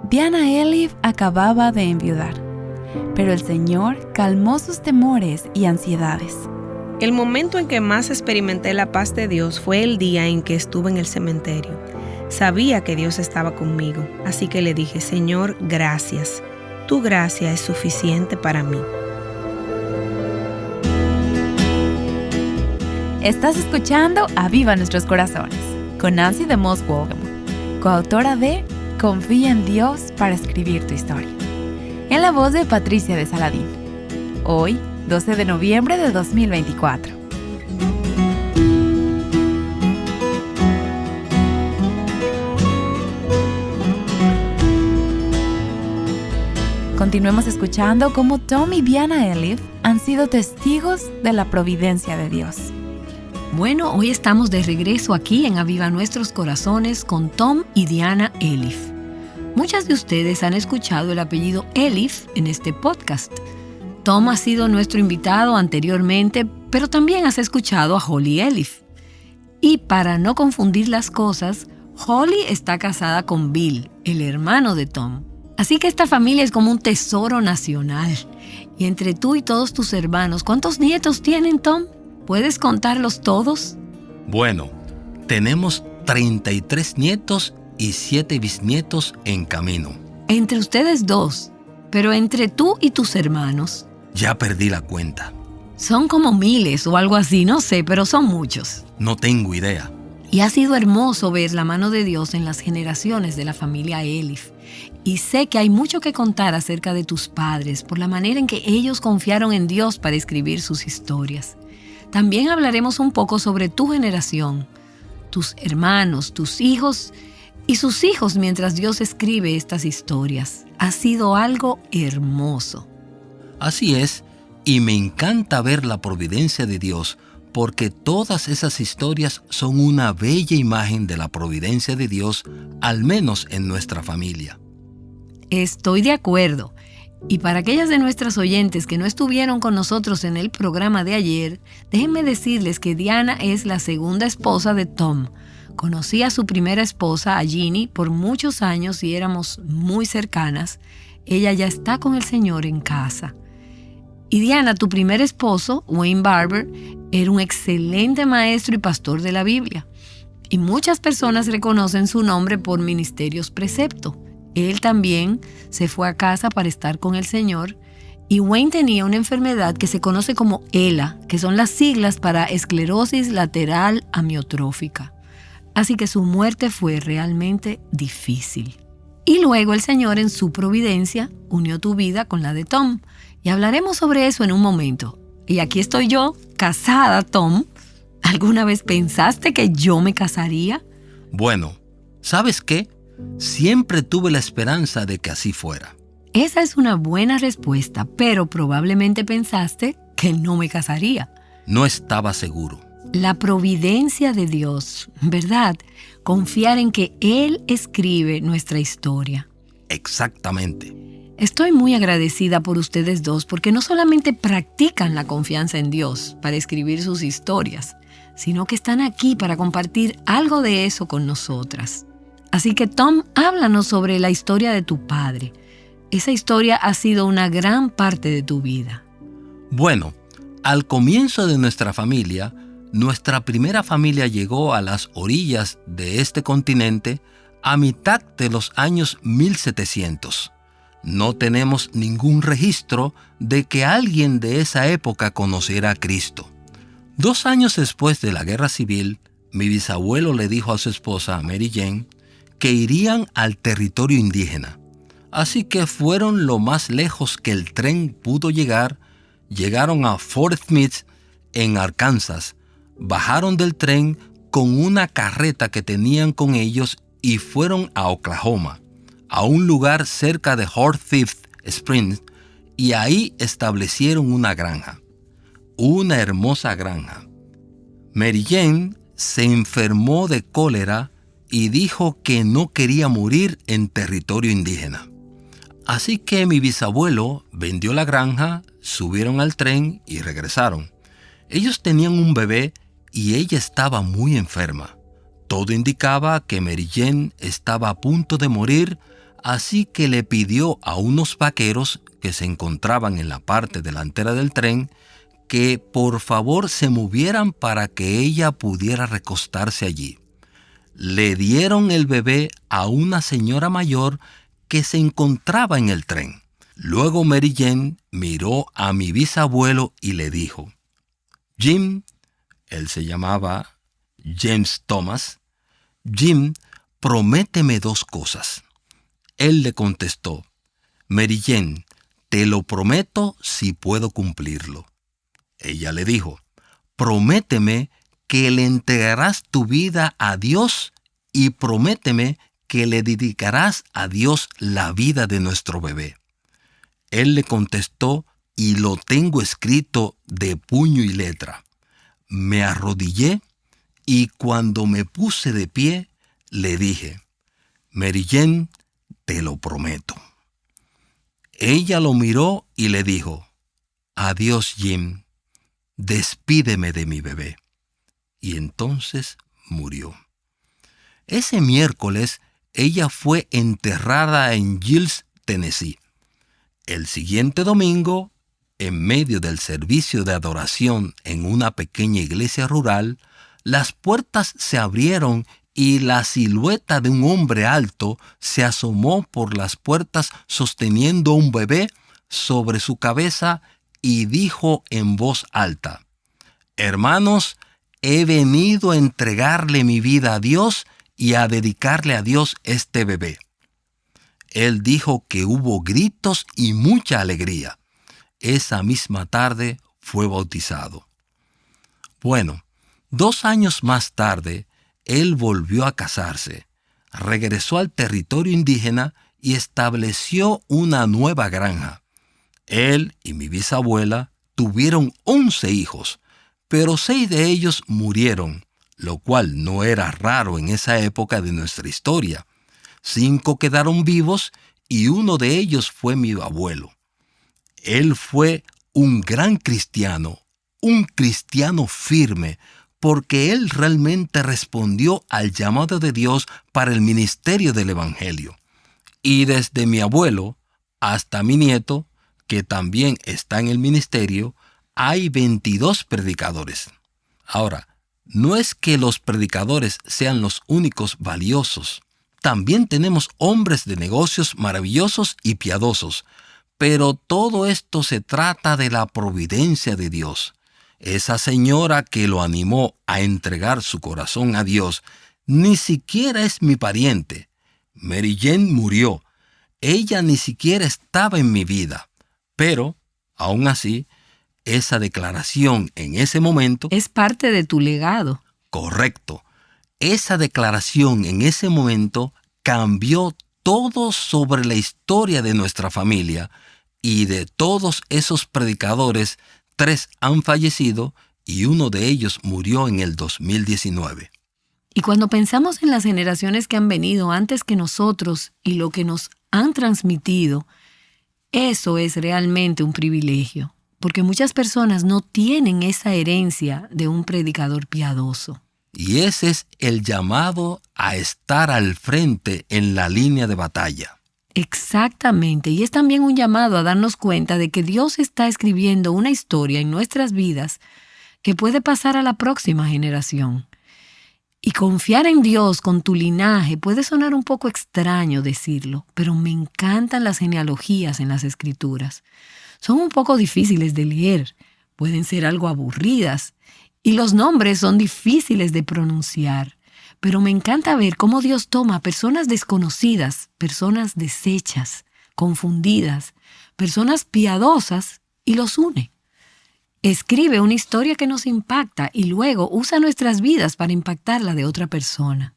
Diana Elif acababa de enviudar, pero el Señor calmó sus temores y ansiedades. El momento en que más experimenté la paz de Dios fue el día en que estuve en el cementerio. Sabía que Dios estaba conmigo, así que le dije: Señor, gracias. Tu gracia es suficiente para mí. Estás escuchando Aviva Nuestros Corazones, con Nancy DeMoss Wolgamoth, coautora de Confía en Dios para escribir tu historia, en la voz de Patricia de Saladín. Hoy, 12 de noviembre de 2024. Continuemos escuchando cómo Tom y Diana Elif han sido testigos de la providencia de Dios. Bueno, hoy estamos de regreso aquí en Aviva Nuestros Corazones con Tom y Diana Elif. Muchas de ustedes han escuchado el apellido Elif en este podcast. Tom ha sido nuestro invitado anteriormente, pero también has escuchado a Holly Elif. Y para no confundir las cosas, Holly está casada con Bill, el hermano de Tom. Así que esta familia es como un tesoro nacional. Y entre tú y todos tus hermanos, ¿cuántos nietos tienen, Tom? ¿Puedes contarlos todos? Bueno, tenemos 33 nietos y 7 bisnietos en camino. Entre ustedes dos, pero entre tú y tus hermanos. Ya perdí la cuenta. Son como miles o algo así, no sé, pero son muchos. No tengo idea. Y ha sido hermoso ver la mano de Dios en las generaciones de la familia Elif. Y sé que hay mucho que contar acerca de tus padres por la manera en que ellos confiaron en Dios para escribir sus historias. También hablaremos un poco sobre tu generación, tus hermanos, tus hijos y sus hijos mientras Dios escribe estas historias. Ha sido algo hermoso. Así es, y me encanta ver la providencia de Dios, porque todas esas historias son una bella imagen de la providencia de Dios, al menos en nuestra familia. Estoy de acuerdo. Y para aquellas de nuestras oyentes que no estuvieron con nosotros en el programa de ayer, déjenme decirles que Diana es la segunda esposa de Tom. Conocí a su primera esposa, a Ginny, por muchos años y éramos muy cercanas. Ella ya está con el Señor en casa. Y Diana, tu primer esposo, Wayne Barber, era un excelente maestro y pastor de la Biblia. Y muchas personas reconocen su nombre por Ministerios Precepto. Él también se fue a casa para estar con el Señor y Wayne tenía una enfermedad que se conoce como ELA, que son las siglas para esclerosis lateral amiotrófica. Así que su muerte fue realmente difícil. Y luego el Señor en su providencia unió tu vida con la de Tom. Y hablaremos sobre eso en un momento. Y aquí estoy yo, casada, Tom. ¿Alguna vez pensaste que yo me casaría? Bueno, ¿sabes qué? Siempre tuve la esperanza de que así fuera. Esa es una buena respuesta, pero probablemente pensaste que no me casaría. No estaba seguro. La providencia de Dios, ¿verdad? Confiar en que Él escribe nuestra historia. Exactamente. Estoy muy agradecida por ustedes dos porque no solamente practican la confianza en Dios para escribir sus historias, sino que están aquí para compartir algo de eso con nosotras. Así que Tom, háblanos sobre la historia de tu padre. Esa historia ha sido una gran parte de tu vida. Bueno, al comienzo de nuestra familia, nuestra primera familia llegó a las orillas de este continente a mitad de los años 1700. No tenemos ningún registro de que alguien de esa época conociera a Cristo. 2 años después de la Guerra Civil, mi bisabuelo le dijo a su esposa, Mary Jane, que irían al territorio indígena. Así que fueron lo más lejos que el tren pudo llegar, llegaron a Fort Smith, en Arkansas, bajaron del tren con una carreta que tenían con ellos y fueron a Oklahoma, a un lugar cerca de Horthift Springs, y ahí establecieron una granja. Una hermosa granja. Mary Jane se enfermó de cólera y dijo que no quería morir en territorio indígena. Así que mi bisabuelo vendió la granja, subieron al tren y regresaron. Ellos tenían un bebé y ella estaba muy enferma. Todo indicaba que Mary Jane estaba a punto de morir, así que le pidió a unos vaqueros que se encontraban en la parte delantera del tren que por favor se movieran para que ella pudiera recostarse allí. Le dieron el bebé a una señora mayor que se encontraba en el tren. Luego Mary Jane miró a mi bisabuelo y le dijo: Jim, él se llamaba James Thomas, Jim, prométeme 2 cosas. Él le contestó: Mary Jane, te lo prometo si puedo cumplirlo. Ella le dijo: prométeme que le entregarás tu vida a Dios y prométeme que le dedicarás a Dios la vida de nuestro bebé. Él le contestó, y lo tengo escrito de puño y letra. Me arrodillé y cuando me puse de pie, le dije: Mary Jane, te lo prometo. Ella lo miró y le dijo: adiós, Jim. Despídeme de mi bebé. Y entonces murió. Ese miércoles, ella fue enterrada en Giles, Tennessee. El siguiente domingo, en medio del servicio de adoración en una pequeña iglesia rural, las puertas se abrieron y la silueta de un hombre alto se asomó por las puertas sosteniendo un bebé sobre su cabeza y dijo en voz alta: hermanos, he venido a entregarle mi vida a Dios y a dedicarle a Dios este bebé. Él dijo que hubo gritos y mucha alegría. Esa misma tarde fue bautizado. Bueno, 2 años más tarde, él volvió a casarse, regresó al territorio indígena y estableció una nueva granja. Él y mi bisabuela tuvieron 11 hijos, pero 6 de ellos murieron, lo cual no era raro en esa época de nuestra historia. 5 quedaron vivos y uno de ellos fue mi abuelo. Él fue un gran cristiano, un cristiano firme, porque él realmente respondió al llamado de Dios para el ministerio del Evangelio. Y desde mi abuelo hasta mi nieto, que también está en el ministerio, hay 22 predicadores. Ahora, no es que los predicadores sean los únicos valiosos. También tenemos hombres de negocios maravillosos y piadosos, pero todo esto se trata de la providencia de Dios. Esa señora que lo animó a entregar su corazón a Dios ni siquiera es mi pariente. Mary Jane murió. Ella ni siquiera estaba en mi vida. Pero, aún así, esa declaración en ese momento es parte de tu legado. Correcto. Esa declaración en ese momento cambió todo sobre la historia de nuestra familia, y de todos esos predicadores, 3 han fallecido y uno de ellos murió en el 2019. Y cuando pensamos en las generaciones que han venido antes que nosotros y lo que nos han transmitido, eso es realmente un privilegio, porque muchas personas no tienen esa herencia de un predicador piadoso. Y ese es el llamado a estar al frente en la línea de batalla. Exactamente, y es también un llamado a darnos cuenta de que Dios está escribiendo una historia en nuestras vidas que puede pasar a la próxima generación. Y confiar en Dios con tu linaje puede sonar un poco extraño decirlo, pero me encantan las genealogías en las Escrituras. Son un poco difíciles de leer, pueden ser algo aburridas, y los nombres son difíciles de pronunciar. Pero me encanta ver cómo Dios toma personas desconocidas, personas deshechas, confundidas, personas piadosas y los une. Escribe una historia que nos impacta y luego usa nuestras vidas para impactar la de otra persona.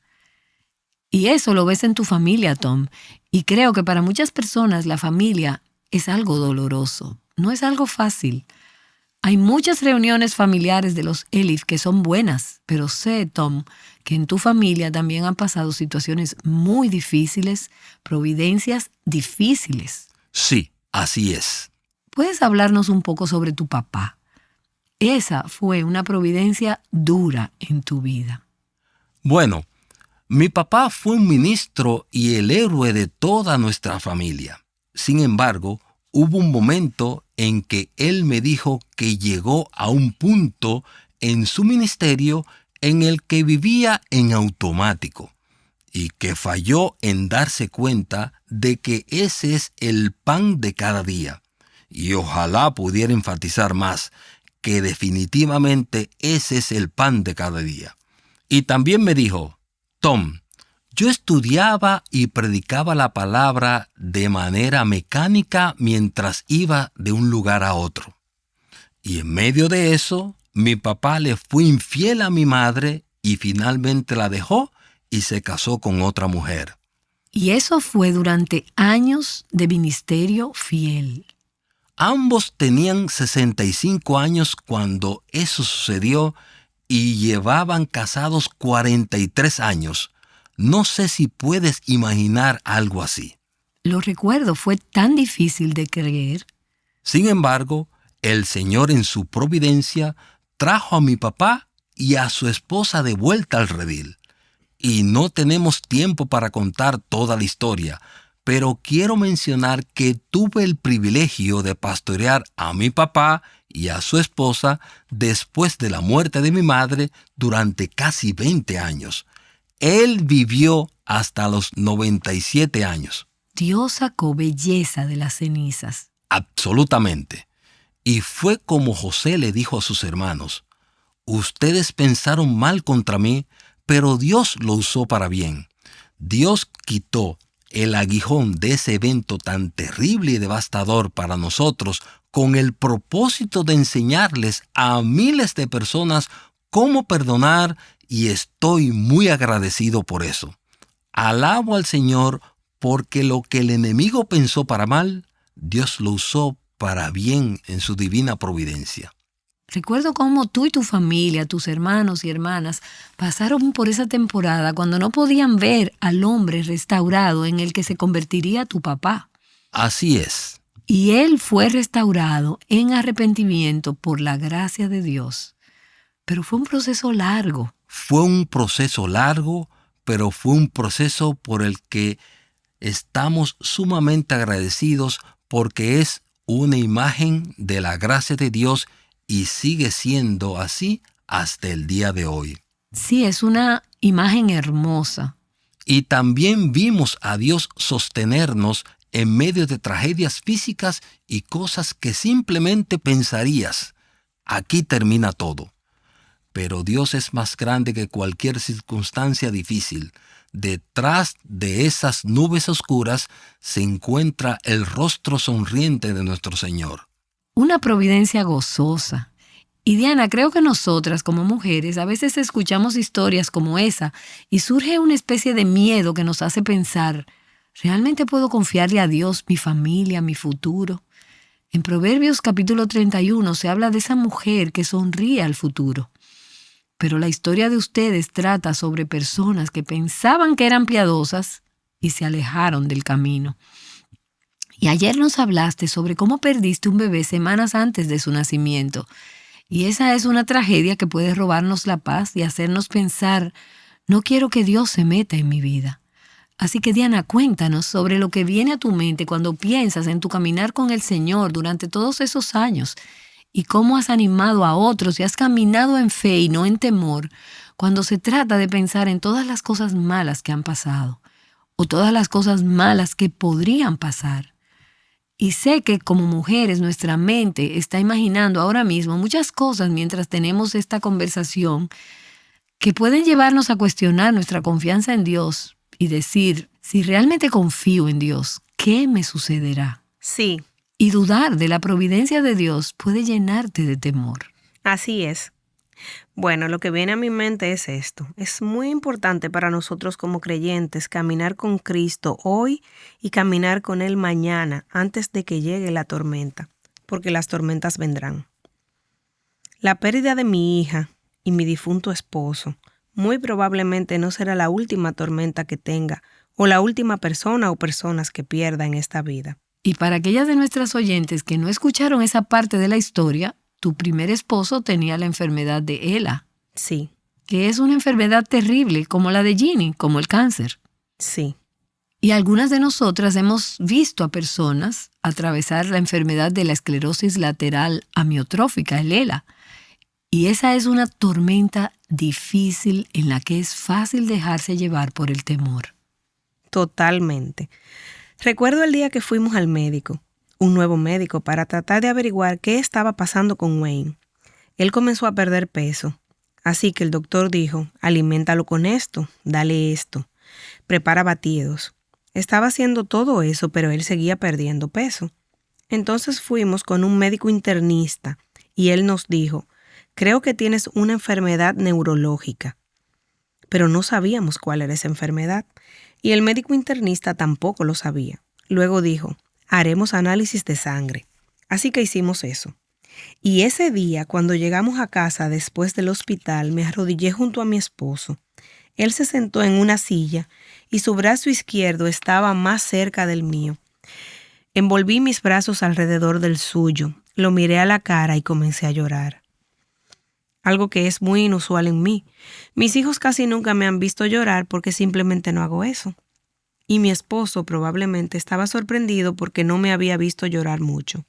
Y eso lo ves en tu familia, Tom. Y creo que para muchas personas la familia es algo doloroso, no es algo fácil. Hay muchas reuniones familiares de los Elif que son buenas, pero sé, Tom, que en tu familia también han pasado situaciones muy difíciles, providencias difíciles. Sí, así es. ¿Puedes hablarnos un poco sobre tu papá? Esa fue una providencia dura en tu vida. Bueno, Mi papá fue un ministro y el héroe de toda nuestra familia. Sin embargo, hubo un momento en que él me dijo que llegó a un punto en su ministerio en el que vivía en automático y que falló en darse cuenta de que ese es el pan de cada día. Y ojalá pudiera enfatizar más que definitivamente ese es el pan de cada día. Y también me dijo: Tom, yo estudiaba y predicaba la palabra de manera mecánica mientras iba de un lugar a otro. Y en medio de eso, mi papá le fue infiel a mi madre y finalmente la dejó y se casó con otra mujer. Y eso fue durante años de ministerio fiel. Ambos tenían 65 años cuando eso sucedió y llevaban casados 43 años. No sé si puedes imaginar algo así. Lo recuerdo, fue tan difícil de creer. Sin embargo, el Señor en su providencia trajo a mi papá y a su esposa de vuelta al redil. Y no tenemos tiempo para contar toda la historia, pero quiero mencionar que tuve el privilegio de pastorear a mi papá y a su esposa después de la muerte de mi madre durante casi 20 años. Él vivió hasta los 97 años. Dios sacó belleza de las cenizas. Absolutamente. Y fue como José le dijo a sus hermanos: ustedes pensaron mal contra mí, pero Dios lo usó para bien. Dios quitó el aguijón de ese evento tan terrible y devastador para nosotros con el propósito de enseñarles a miles de personas cómo perdonar, y estoy muy agradecido por eso. Alabo al Señor porque lo que el enemigo pensó para mal, Dios lo usó para bien en su divina providencia. Recuerdo cómo tú y tu familia, tus hermanos y hermanas, pasaron por esa temporada cuando no podían ver al hombre restaurado en el que se convertiría tu papá. Así es. Y él fue restaurado en arrepentimiento por la gracia de Dios. Pero fue un proceso largo. Fue un proceso largo, pero fue un proceso por el que estamos sumamente agradecidos porque es una imagen de la gracia de Dios y sigue siendo así hasta el día de hoy. Sí, es una imagen hermosa. Y también vimos a Dios sostenernos en medio de tragedias físicas y cosas que simplemente pensarías: aquí termina todo. Pero Dios es más grande que cualquier circunstancia difícil. Detrás de esas nubes oscuras se encuentra el rostro sonriente de nuestro Señor. Una providencia gozosa. Y Diana, creo que nosotras como mujeres a veces escuchamos historias como esa y surge una especie de miedo que nos hace pensar: ¿realmente puedo confiarle a Dios mi familia, mi futuro? En Proverbios capítulo 31 se habla de esa mujer que sonríe al futuro. Pero la historia de ustedes trata sobre personas que pensaban que eran piadosas y se alejaron del camino. Y ayer nos hablaste sobre cómo perdiste un bebé semanas antes de su nacimiento. Y esa es una tragedia que puede robarnos la paz y hacernos pensar: no quiero que Dios se meta en mi vida. Así que Diana, cuéntanos sobre lo que viene a tu mente cuando piensas en tu caminar con el Señor durante todos esos años y cómo has animado a otros y has caminado en fe y no en temor cuando se trata de pensar en todas las cosas malas que han pasado o todas las cosas malas que podrían pasar. Y sé que como mujeres nuestra mente está imaginando ahora mismo muchas cosas mientras tenemos esta conversación que pueden llevarnos a cuestionar nuestra confianza en Dios y decir: si realmente confío en Dios, ¿qué me sucederá? Sí. Y dudar de la providencia de Dios puede llenarte de temor. Así es. Bueno, lo que viene a mi mente es esto. Es muy importante para nosotros como creyentes caminar con Cristo hoy y caminar con Él mañana antes de que llegue la tormenta, porque las tormentas vendrán. La pérdida de mi hija y mi difunto esposo muy probablemente no será la última tormenta que tenga o la última persona o personas que pierda en esta vida. Y para aquellas de nuestras oyentes que no escucharon esa parte de la historia, tu primer esposo tenía la enfermedad de ELA. Sí. que es una enfermedad terrible como la de Ginny, como el cáncer. Sí. Y algunas de nosotras hemos visto a personas atravesar la enfermedad de la esclerosis lateral amiotrófica, el ELA. Y esa es una tormenta difícil en la que es fácil dejarse llevar por el temor. Totalmente. Recuerdo el día que fuimos al médico, un nuevo médico, para tratar de averiguar qué estaba pasando con Wayne. Él comenzó a perder peso, así que el doctor dijo, aliméntalo con esto, dale esto, prepara batidos. Estaba haciendo todo eso, pero él seguía perdiendo peso. Entonces fuimos con un médico internista y él nos dijo, creo que tienes una enfermedad neurológica. Pero no sabíamos cuál era esa enfermedad y el médico internista tampoco lo sabía. Luego dijo, haremos análisis de sangre. Así que hicimos eso. Y ese día, cuando llegamos a casa después del hospital, me arrodillé junto a mi esposo. Él se sentó en una silla y su brazo izquierdo estaba más cerca del mío. Envolví mis brazos alrededor del suyo, lo miré a la cara y comencé a llorar. Algo que es muy inusual en mí. Mis hijos casi nunca me han visto llorar porque simplemente no hago eso. Y mi esposo probablemente estaba sorprendido porque no me había visto llorar mucho.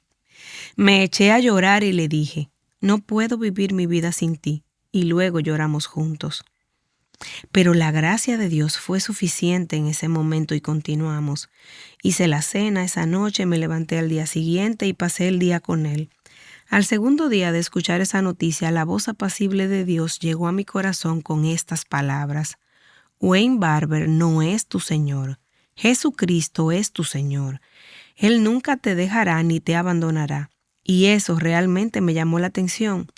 Me eché a llorar y le dije, no puedo vivir mi vida sin ti. Y luego lloramos juntos. Pero la gracia de Dios fue suficiente en ese momento y continuamos. Hice la cena esa noche, me levanté al día siguiente y pasé el día con él. Al segundo día de escuchar esa noticia, la voz apacible de Dios llegó a mi corazón con estas palabras. Wayne Barber no es tu Señor. Jesucristo es tu Señor. Él nunca te dejará ni te abandonará. Y eso realmente me llamó la atención,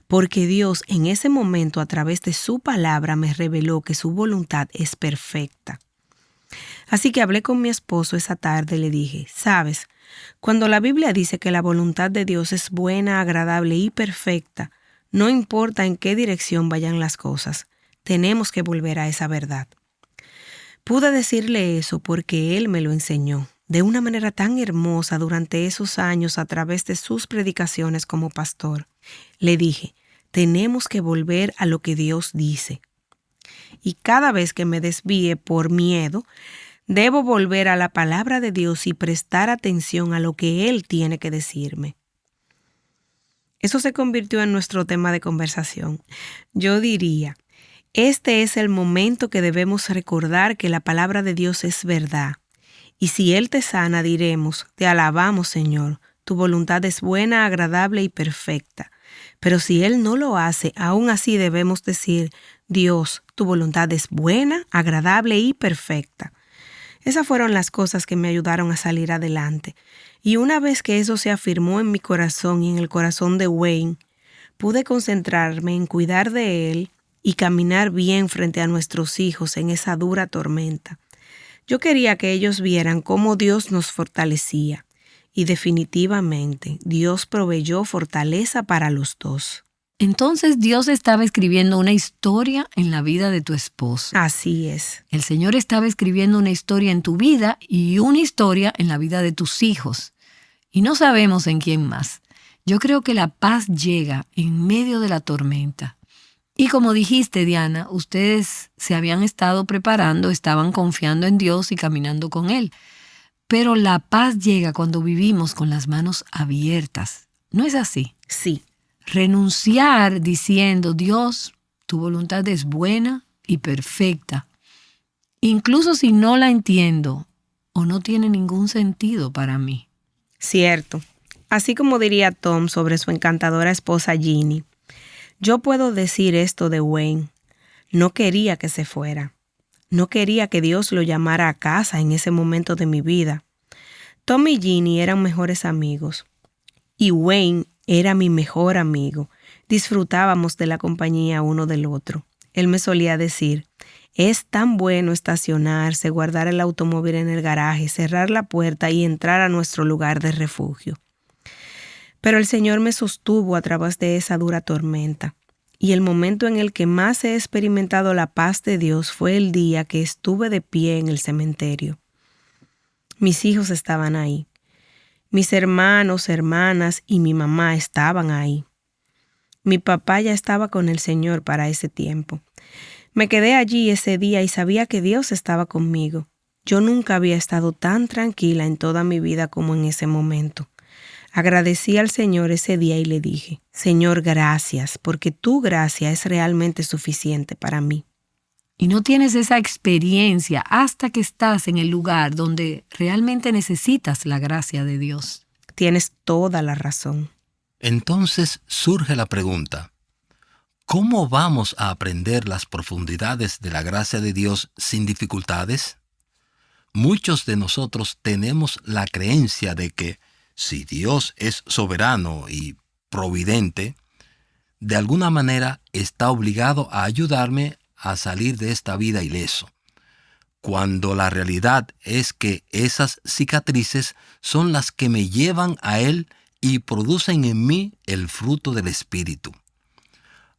porque Dios en ese momento a través de su palabra me reveló que su voluntad es perfecta. Así que hablé con mi esposo esa tarde y le dije, ¿sabes? Cuando la Biblia dice que la voluntad de Dios es buena, agradable y perfecta, no importa en qué dirección vayan las cosas, tenemos que volver a esa verdad. Pude decirle eso porque Él me lo enseñó de una manera tan hermosa durante esos años a través de sus predicaciones como pastor. Le dije, tenemos que volver a lo que Dios dice. Y cada vez que me desvíe por miedo, debo volver a la palabra de Dios y prestar atención a lo que Él tiene que decirme. Eso se convirtió en nuestro tema de conversación. Yo diría, este es el momento que debemos recordar que la palabra de Dios es verdad. Y si Él te sana, diremos, te alabamos, Señor, tu voluntad es buena, agradable y perfecta. Pero si Él no lo hace, aún así debemos decir, Dios, tu voluntad es buena, agradable y perfecta. Esas fueron las cosas que me ayudaron a salir adelante. Y una vez que eso se afirmó en mi corazón y en el corazón de Wayne, pude concentrarme en cuidar de él y caminar bien frente a nuestros hijos en esa dura tormenta. Yo quería que ellos vieran cómo Dios nos fortalecía. Y definitivamente, Dios proveyó fortaleza para los dos. Entonces Dios estaba escribiendo una historia en la vida de tu esposo. Así es. El Señor estaba escribiendo una historia en tu vida y una historia en la vida de tus hijos. Y no sabemos en quién más. Yo creo que la paz llega en medio de la tormenta. Y como dijiste, Diana, ustedes se habían estado preparando, estaban confiando en Dios y caminando con Él. Pero la paz llega cuando vivimos con las manos abiertas. ¿No es así? Sí. Renunciar diciendo, Dios, tu voluntad es buena y perfecta. Incluso si no la entiendo o no tiene ningún sentido para mí. Cierto. Así como diría Tom sobre su encantadora esposa Ginny. Yo puedo decir esto de Wayne. No quería que se fuera. No quería que Dios lo llamara a casa en ese momento de mi vida. Tom y Ginny eran mejores amigos. Y Wayne era mi mejor amigo. Disfrutábamos de la compañía uno del otro. Él me solía decir, es tan bueno estacionarse, guardar el automóvil en el garaje, cerrar la puerta y entrar a nuestro lugar de refugio. Pero el Señor me sostuvo a través de esa dura tormenta. Y el momento en el que más he experimentado la paz de Dios fue el día que estuve de pie en el cementerio. Mis hijos estaban ahí. Mis hermanos, hermanas y mi mamá estaban ahí. Mi papá ya estaba con el Señor para ese tiempo. Me quedé allí ese día y sabía que Dios estaba conmigo. Yo nunca había estado tan tranquila en toda mi vida como en ese momento. Agradecí al Señor ese día y le dije, Señor, gracias, porque tu gracia es realmente suficiente para mí. Y no tienes esa experiencia hasta que estás en el lugar donde realmente necesitas la gracia de Dios. Tienes toda la razón. Entonces surge la pregunta, ¿cómo vamos a aprender las profundidades de la gracia de Dios sin dificultades? Muchos de nosotros tenemos la creencia de que si Dios es soberano y providente, de alguna manera está obligado a ayudarme a salir de esta vida ileso, cuando la realidad es que esas cicatrices son las que me llevan a Él y producen en mí el fruto del Espíritu.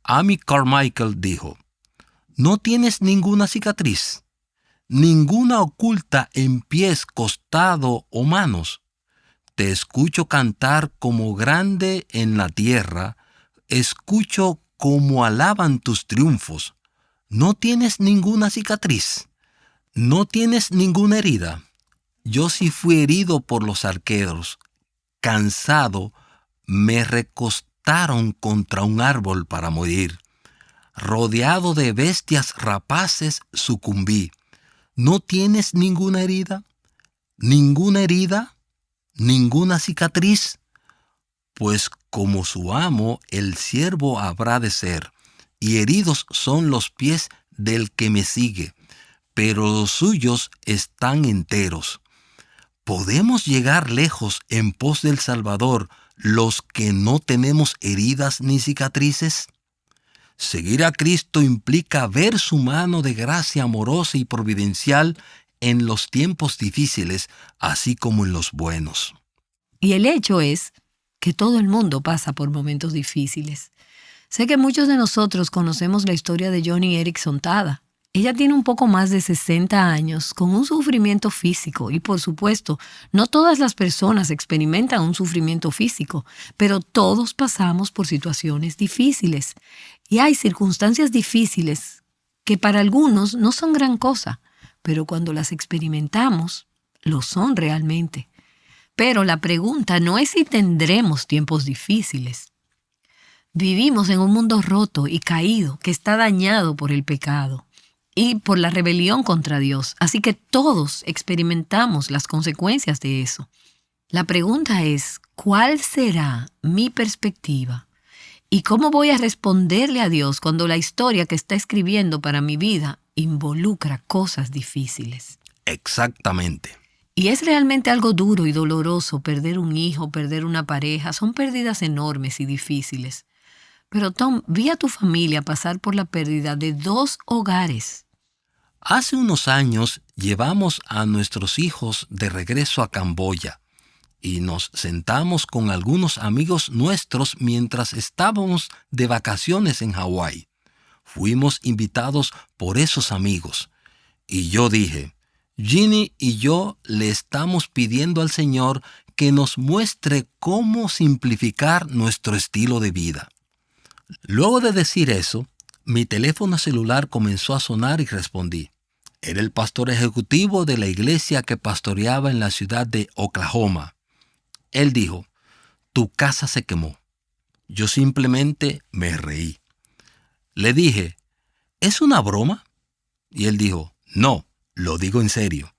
Amy Carmichael dijo, «No tienes ninguna cicatriz, ninguna oculta en pies, costado o manos. Te escucho cantar como grande en la tierra, escucho cómo alaban tus triunfos. No tienes ninguna cicatriz, no tienes ninguna herida. Yo sí fui herido por los arqueros, cansado, me recostaron contra un árbol para morir. Rodeado de bestias rapaces, sucumbí. ¿No tienes ninguna herida? ¿Ninguna herida? ¿Ninguna cicatriz? Pues como su amo, el siervo habrá de ser, y heridos son los pies del que me sigue, pero los suyos están enteros. ¿Podemos llegar lejos en pos del Salvador los que no tenemos heridas ni cicatrices? Seguir a Cristo implica ver su mano de gracia amorosa y providencial en los tiempos difíciles, así como en los buenos. Y el hecho es que todo el mundo pasa por momentos difíciles. Sé que muchos de nosotros conocemos la historia de Joni Eareckson Tada. Ella tiene un poco más de 60 años con un sufrimiento físico y, por supuesto, no todas las personas experimentan un sufrimiento físico, pero todos pasamos por situaciones difíciles. Y hay circunstancias difíciles que para algunos no son gran cosa, pero cuando las experimentamos, lo son realmente. Pero la pregunta no es si tendremos tiempos difíciles. Vivimos en un mundo roto y caído que está dañado por el pecado y por la rebelión contra Dios. Así que todos experimentamos las consecuencias de eso. La pregunta es, ¿cuál será mi perspectiva? ¿Y cómo voy a responderle a Dios cuando la historia que está escribiendo para mi vida involucra cosas difíciles? Exactamente. Y es realmente algo duro y doloroso perder un hijo, perder una pareja. Son pérdidas enormes y difíciles. Pero Tom, vi a tu familia pasar por la pérdida de 2 hogares. Hace unos años llevamos a nuestros hijos de regreso a Camboya y nos sentamos con algunos amigos nuestros mientras estábamos de vacaciones en Hawái. Fuimos invitados por esos amigos y yo dije, Ginny y yo le estamos pidiendo al Señor que nos muestre cómo simplificar nuestro estilo de vida. Luego de decir eso, mi teléfono celular comenzó a sonar y respondí. Era el pastor ejecutivo de la iglesia que pastoreaba en la ciudad de Oklahoma. Él dijo, «Tu casa se quemó». Yo simplemente me reí. Le dije, ¿es una broma? Y él dijo, «No, lo digo en serio».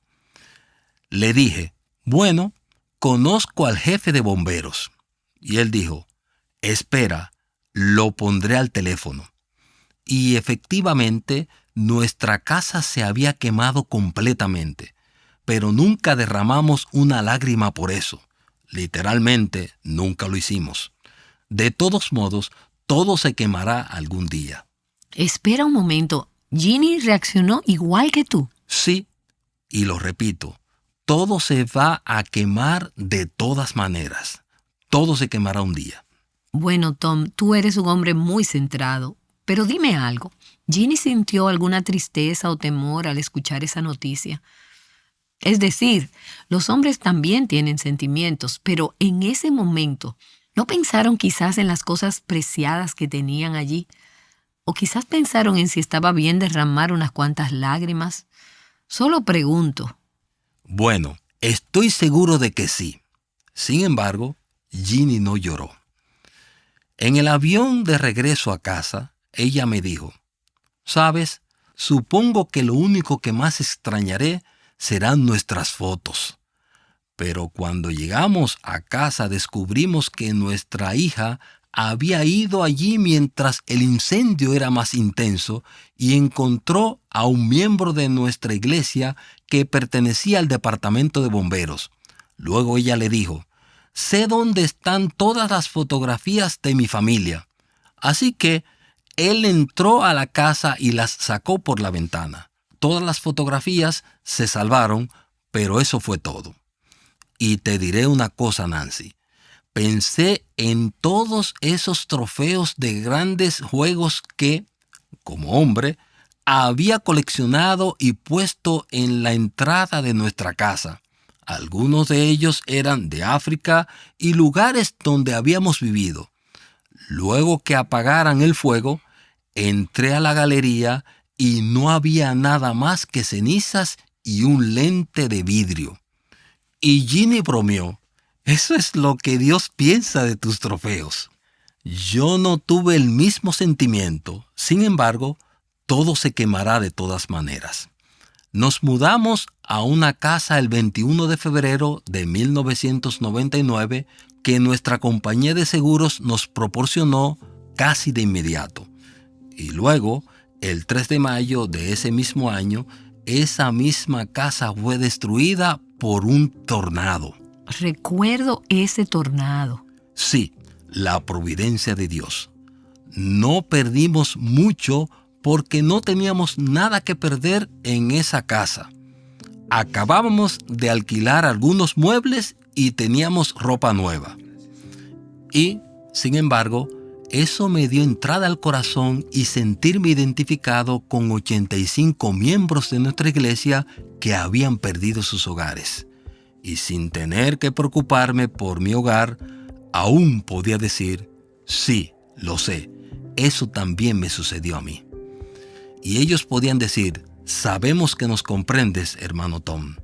Le dije, «Bueno, conozco al jefe de bomberos». Y él dijo, «Espera, lo pondré al teléfono». Y efectivamente, nuestra casa se había quemado completamente, pero nunca derramamos una lágrima por eso. Literalmente, nunca lo hicimos. De todos modos, todo se quemará algún día. Espera un momento, ¿Ginny reaccionó igual que tú? Sí, y lo repito, todo se va a quemar de todas maneras. Todo se quemará un día. Bueno, Tom, tú eres un hombre muy centrado, pero dime algo. ¿Ginny sintió alguna tristeza o temor al escuchar esa noticia? Es decir, los hombres también tienen sentimientos, pero en ese momento, ¿No pensaron quizás en las cosas preciadas que tenían allí? ¿O quizás pensaron en si estaba bien derramar unas cuantas lágrimas? Solo pregunto. Bueno, estoy seguro de que sí. Sin embargo, Ginny no lloró. En el avión de regreso a casa, ella me dijo, «¿Sabes? Supongo que lo único que más extrañaré serán nuestras fotos». Pero cuando llegamos a casa descubrimos que nuestra hija había ido allí mientras el incendio era más intenso y encontró a un miembro de nuestra iglesia que pertenecía al departamento de bomberos. Luego ella le dijo, «Sé dónde están todas las fotografías de mi familia». Así que él entró a la casa y las sacó por la ventana. Todas las fotografías se salvaron, pero eso fue todo. Y te diré una cosa, Nancy. Pensé en todos esos trofeos de grandes juegos que, como hombre, había coleccionado y puesto en la entrada de nuestra casa. Algunos de ellos eran de África y lugares donde habíamos vivido. Luego que apagaran el fuego, entré a la galería y no había nada más que cenizas y un lente de vidrio. Y Ginny bromeó, «Eso es lo que Dios piensa de tus trofeos». Yo no tuve el mismo sentimiento, sin embargo, todo se quemará de todas maneras. Nos mudamos a una casa el 21 de febrero de 1999 que nuestra compañía de seguros nos proporcionó casi de inmediato. Y luego, el 3 de mayo de ese mismo año, esa misma casa fue destruida por un tornado. Recuerdo ese tornado. Sí, la providencia de Dios. No perdimos mucho porque no teníamos nada que perder en esa casa. Acabábamos de alquilar algunos muebles y teníamos ropa nueva. Y, sin embargo, eso me dio entrada al corazón y sentirme identificado con 85 miembros de nuestra iglesia que habían perdido sus hogares. Y sin tener que preocuparme por mi hogar, aún podía decir, sí, lo sé, eso también me sucedió a mí. Y ellos podían decir, sabemos que nos comprendes, hermano Tom.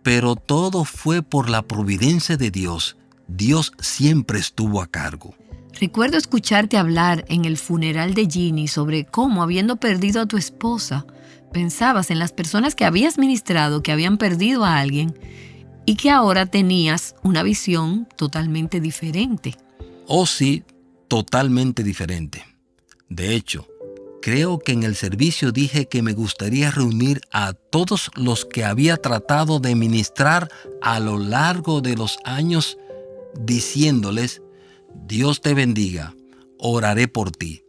Pero todo fue por la providencia de Dios. Dios siempre estuvo a cargo. Recuerdo escucharte hablar en el funeral de Ginny sobre cómo, habiendo perdido a tu esposa, pensabas en las personas que habías ministrado, que habían perdido a alguien, y que ahora tenías una visión totalmente diferente. Oh sí, totalmente diferente. De hecho, creo que en el servicio dije que me gustaría reunir a todos los que había tratado de ministrar a lo largo de los años, diciéndoles, Dios te bendiga, oraré por ti.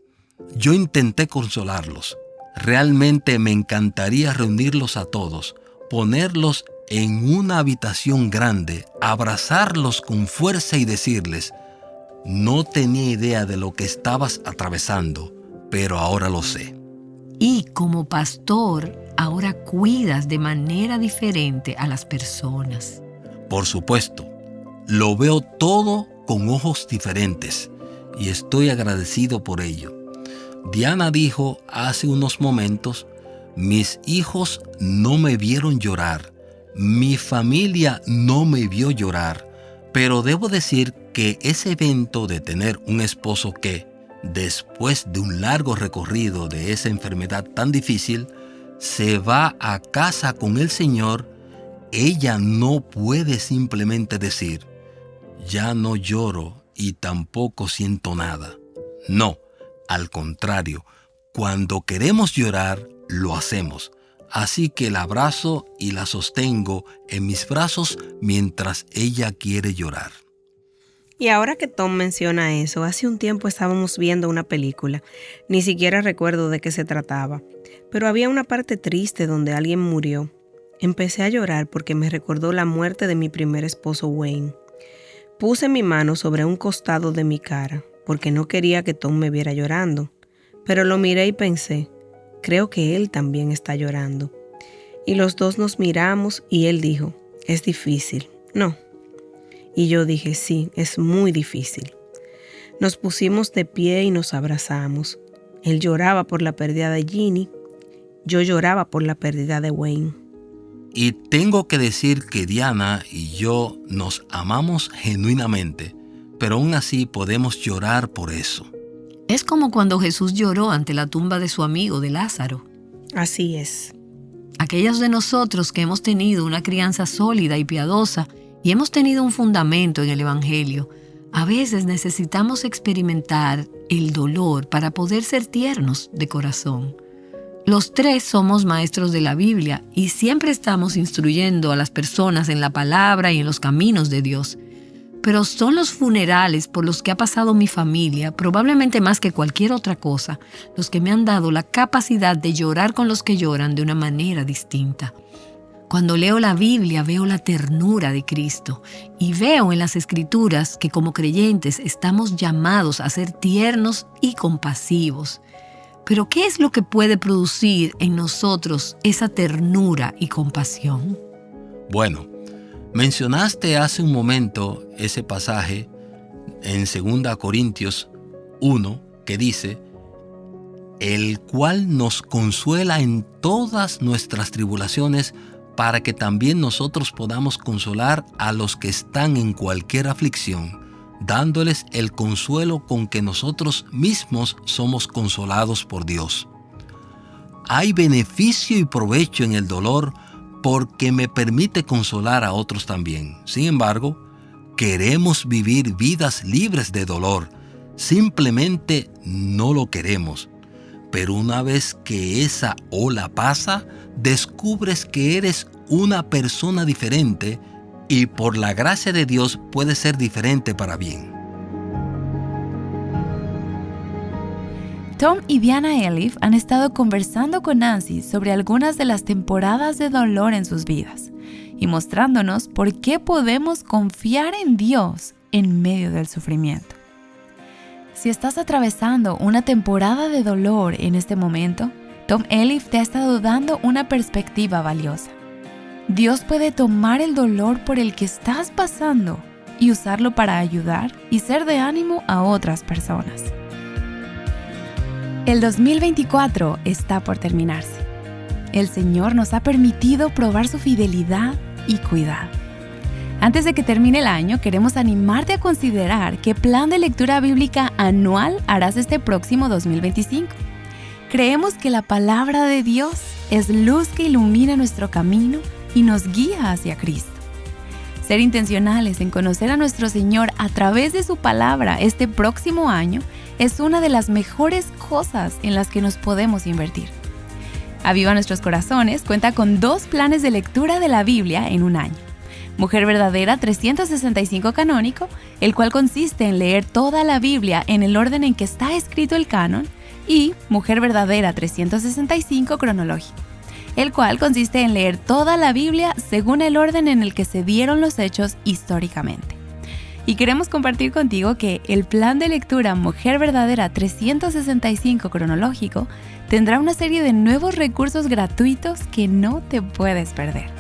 Yo intenté consolarlos. Realmente me encantaría reunirlos a todos, ponerlos en una habitación grande, abrazarlos con fuerza y decirles, no tenía idea de lo que estabas atravesando, pero ahora lo sé. Y como pastor, ahora cuidas de manera diferente a las personas. Por supuesto, lo veo todo con ojos diferentes y estoy agradecido por ello. Diana dijo hace unos momentos, mis hijos no me vieron llorar, mi familia no me vio llorar, pero debo decir que ese evento de tener un esposo que, después de un largo recorrido de esa enfermedad tan difícil, se va a casa con el Señor, ella no puede simplemente decir, ya no lloro y tampoco siento nada. No, al contrario, cuando queremos llorar, lo hacemos. Así que la abrazo y la sostengo en mis brazos mientras ella quiere llorar. Y ahora que Tom menciona eso, hace un tiempo estábamos viendo una película. Ni siquiera recuerdo de qué se trataba. Pero había una parte triste donde alguien murió. Empecé a llorar porque me recordó la muerte de mi primer esposo Wayne. Puse mi mano sobre un costado de mi cara porque no quería que Tom me viera llorando. Pero lo miré y pensé, creo que él también está llorando. Y los dos nos miramos y él dijo, es difícil, ¿no? Y yo dije, sí, es muy difícil. Nos pusimos de pie y nos abrazamos. Él lloraba por la pérdida de Ginny. Yo lloraba por la pérdida de Wayne. Y tengo que decir que Diana y yo nos amamos genuinamente, pero aún así podemos llorar por eso. Es como cuando Jesús lloró ante la tumba de su amigo, de Lázaro. Así es. Aquellos de nosotros que hemos tenido una crianza sólida y piadosa y hemos tenido un fundamento en el Evangelio, a veces necesitamos experimentar el dolor para poder ser tiernos de corazón. Los tres somos maestros de la Biblia y siempre estamos instruyendo a las personas en la palabra y en los caminos de Dios. Pero son los funerales por los que ha pasado mi familia, probablemente más que cualquier otra cosa, los que me han dado la capacidad de llorar con los que lloran de una manera distinta. Cuando leo la Biblia veo la ternura de Cristo y veo en las Escrituras que como creyentes estamos llamados a ser tiernos y compasivos. Pero ¿qué es lo que puede producir en nosotros esa ternura y compasión? Bueno, mencionaste hace un momento ese pasaje en 2 Corintios 1 que dice: el cual nos consuela en todas nuestras tribulaciones, para que también nosotros podamos consolar a los que están en cualquier aflicción, dándoles el consuelo con que nosotros mismos somos consolados por Dios. Hay beneficio y provecho en el dolor porque me permite consolar a otros también. Sin embargo, queremos vivir vidas libres de dolor. Simplemente no lo queremos. Pero una vez que esa ola pasa, descubres que eres una persona diferente y por la gracia de Dios puedes ser diferente para bien. Tom y Diana Elif han estado conversando con Nancy sobre algunas de las temporadas de dolor en sus vidas y mostrándonos por qué podemos confiar en Dios en medio del sufrimiento. Si estás atravesando una temporada de dolor en este momento, Tom Elif te ha estado dando una perspectiva valiosa. Dios puede tomar el dolor por el que estás pasando y usarlo para ayudar y ser de ánimo a otras personas. El 2024 está por terminarse. El Señor nos ha permitido probar su fidelidad y cuidado. Antes de que termine el año, queremos animarte a considerar qué plan de lectura bíblica anual harás este próximo 2025. Creemos que la palabra de Dios es luz que ilumina nuestro camino y nos guía hacia Cristo. Ser intencionales en conocer a nuestro Señor a través de su palabra este próximo año es una de las mejores cosas en las que nos podemos invertir. Aviva Nuestros Corazones cuenta con 2 planes de lectura de la Biblia en un año. Mujer Verdadera 365 canónico, el cual consiste en leer toda la Biblia en el orden en que está escrito el canon, y Mujer Verdadera 365 cronológico, el cual consiste en leer toda la Biblia según el orden en el que se dieron los hechos históricamente. Y queremos compartir contigo que el plan de lectura Mujer Verdadera 365 cronológico tendrá una serie de nuevos recursos gratuitos que no te puedes perder.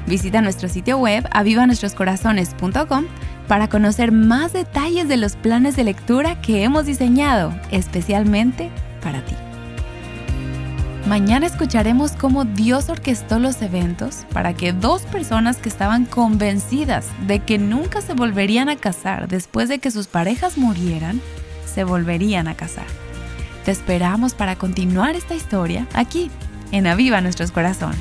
Visita nuestro sitio web avivanuestroscorazones.com para conocer más detalles de los planes de lectura que hemos diseñado especialmente para ti. Mañana escucharemos cómo Dios orquestó los eventos para que 2 personas que estaban convencidas de que nunca se volverían a casar después de que sus parejas murieran, se volverían a casar. Te esperamos para continuar esta historia aquí, en Aviva Nuestros Corazones.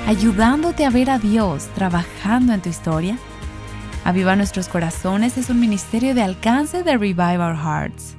Ayudándote a ver a Dios trabajando en tu historia. Aviva Nuestros Corazones es un ministerio de alcance de Revive Our Hearts.